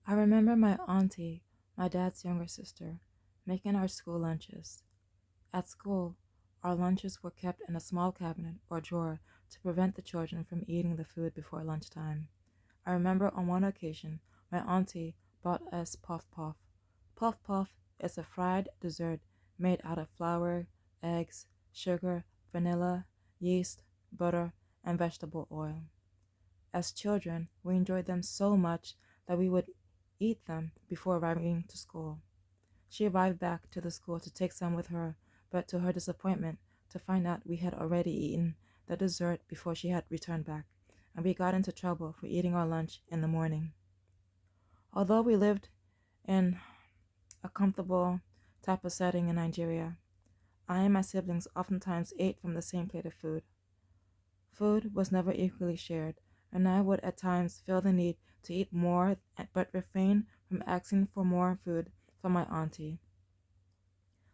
I remember my auntie, my dad's younger sister, making our school lunches. At school, our lunches were kept in a small cabinet or drawer to prevent the children from eating the food before lunchtime. I remember on one occasion, my auntie bought us puff puff. Puff puff is a fried dessert made out of flour, eggs, sugar, vanilla, yeast, butter, and vegetable oil. As children, we enjoyed them so much that we would eat them before arriving to school. She arrived back to the school to take some with her, but to her disappointment, to find out we had already eaten the dessert before she had returned back, and we got into trouble for eating our lunch in the morning. Although we lived in a comfortable type of setting in Nigeria, I and my siblings oftentimes ate from the same plate of food. Food was never equally shared, and I would at times feel the need to eat more but refrain from asking for more food from my auntie.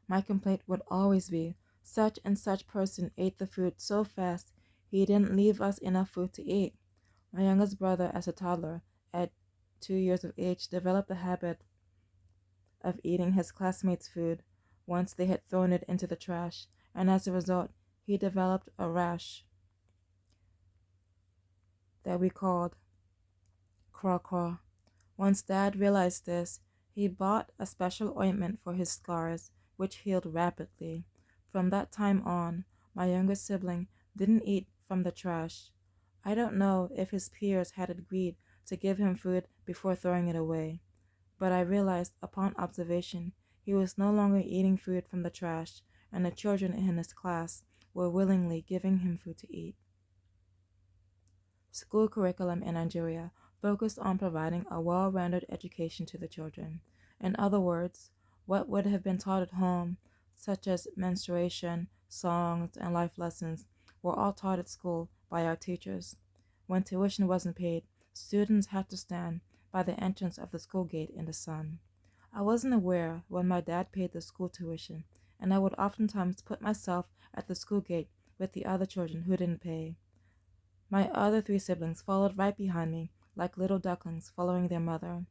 My complaint would always be, such and such person ate the food so fast he didn't leave us enough food to eat. My youngest brother, as a toddler, at 2 years of age, developed the habit of eating his classmates' food once they had thrown it into the trash, and as a result, he developed a rash that we called craw craw. Once Dad realized this, he bought a special ointment for his scars, which healed rapidly. From that time on, my younger sibling didn't eat from the trash. I don't know if his peers had agreed to give him food before throwing it away, but I realized upon observation he was no longer eating food from the trash, and the children in his class were willingly giving him food to eat. School curriculum in Nigeria focused on providing a well-rounded education to the children. In other words, what would have been taught at home, such as menstruation, songs, and life lessons, were all taught at school by our teachers. When tuition wasn't paid, students had to stand by the entrance of the school gate in the sun. I wasn't aware when my dad paid the school tuition, and I would oftentimes put myself at the school gate with the other children who didn't pay. My other three siblings followed right behind me, like little ducklings following their mother.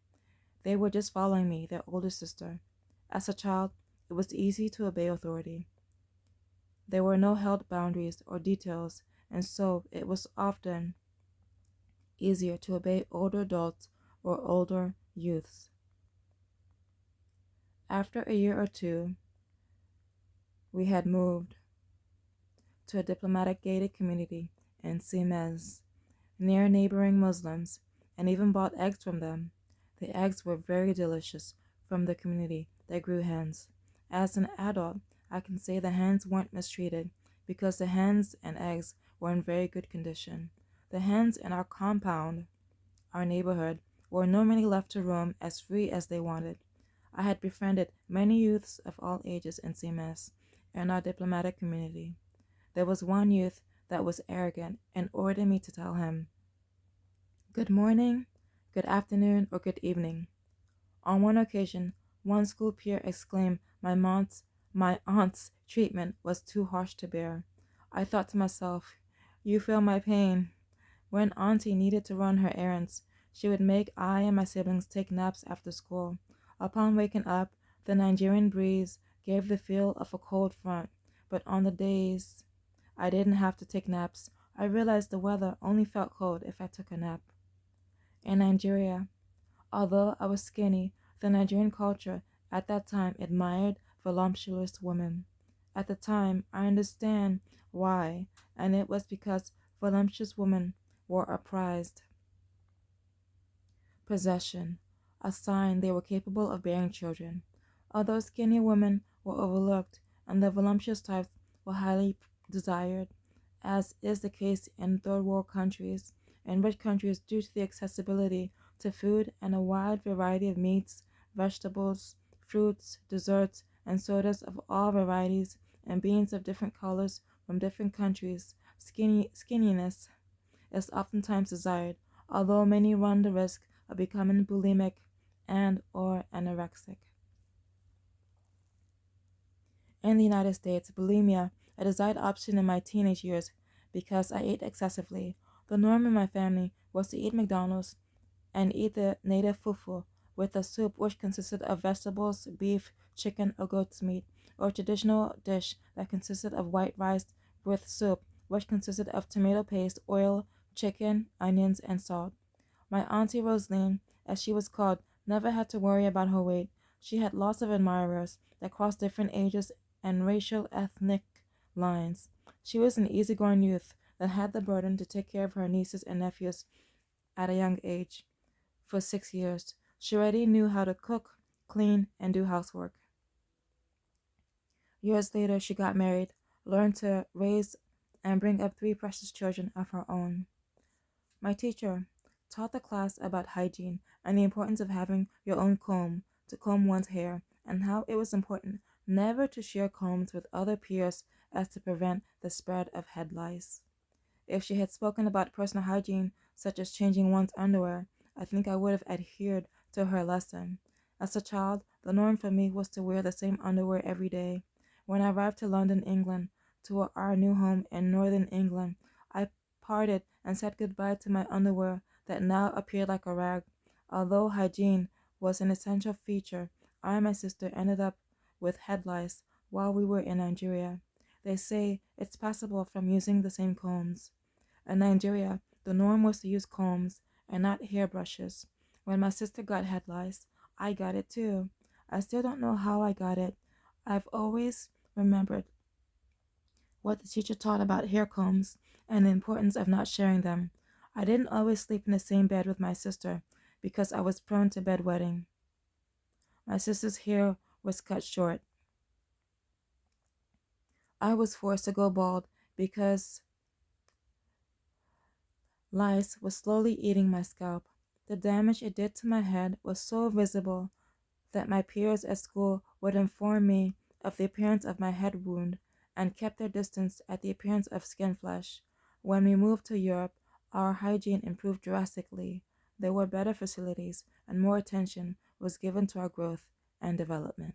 They were just following me, their older sister. As a child, it was easy to obey authority. There were no held boundaries or details, and so it was often easier to obey older adults or older youths. After a year or two, we had moved to a diplomatic gated community in Siemens, near neighboring Muslims, and even bought eggs from them. The eggs were very delicious from the community that grew hens. As an adult, I can say the hens weren't mistreated because the hens and eggs were in very good condition. The hens in our compound, our neighborhood, were normally left to roam as free as they wanted. I had befriended many youths of all ages in CMS in our diplomatic community. There was one youth that was arrogant and ordered me to tell him, "Good morning, good afternoon, or good evening." On one occasion, one school peer exclaimed my aunt's treatment was too harsh to bear. I thought to myself, "You feel my pain." When Auntie needed to run her errands, she would make I and my siblings take naps after school. Upon waking up, the Nigerian breeze gave the feel of a cold front, but on the days I didn't have to take naps, I realized the weather only felt cold if I took a nap. In Nigeria, although I was skinny, the Nigerian culture at that time admired voluptuous women. At the time, I understand why, and it was because voluptuous women were a prized possession, a sign they were capable of bearing children. Although skinny women were overlooked and the voluptuous types were highly desired, as is the case in third world countries and rich countries due to the accessibility to food and a wide variety of meats, vegetables, fruits, desserts, and sodas of all varieties, and beans of different colors from different countries. Skinniness is oftentimes desired, although many run the risk of becoming bulimic and or anorexic. In the United States, bulimia, a desired option in my teenage years because I ate excessively. The norm in my family was to eat McDonald's and eat the native fufu, with a soup which consisted of vegetables, beef, chicken, or goat's meat, or a traditional dish that consisted of white rice with soup, which consisted of tomato paste, oil, chicken, onions, and salt. My Auntie Rosaline, as she was called, never had to worry about her weight. She had lots of admirers that crossed different ages and racial ethnic lines. She was an easygoing youth that had the burden to take care of her nieces and nephews at a young age. For 6 years, she already knew how to cook, clean, and do housework. Years later, she got married, learned to raise and bring up three precious children of her own. My teacher taught the class about hygiene and the importance of having your own comb to comb one's hair, and how it was important never to share combs with other peers as to prevent the spread of head lice. If she had spoken about personal hygiene, such as changing one's underwear, I think I would have adhered to her lesson. As a child, the norm for me was to wear the same underwear every day. When I arrived to London, England, to our new home in northern England, I parted and said goodbye to my underwear that now appeared like a rag. Although hygiene was an essential feature, I and my sister ended up with head lice while we were in Nigeria. They say it's possible from using the same combs. In Nigeria, the norm was to use combs and not hairbrushes. When my sister got head lice, I got it too. I still don't know how I got it. I've always remembered what the teacher taught about hair combs and the importance of not sharing them. I didn't always sleep in the same bed with my sister because I was prone to bedwetting. My sister's hair was cut short. I was forced to go bald because lice was slowly eating my scalp. The damage it did to my head was so visible that my peers at school would inform me of the appearance of my head wound and kept their distance at the appearance of skin flesh. When we moved to Europe, our hygiene improved drastically. There were better facilities and more attention was given to our growth and development.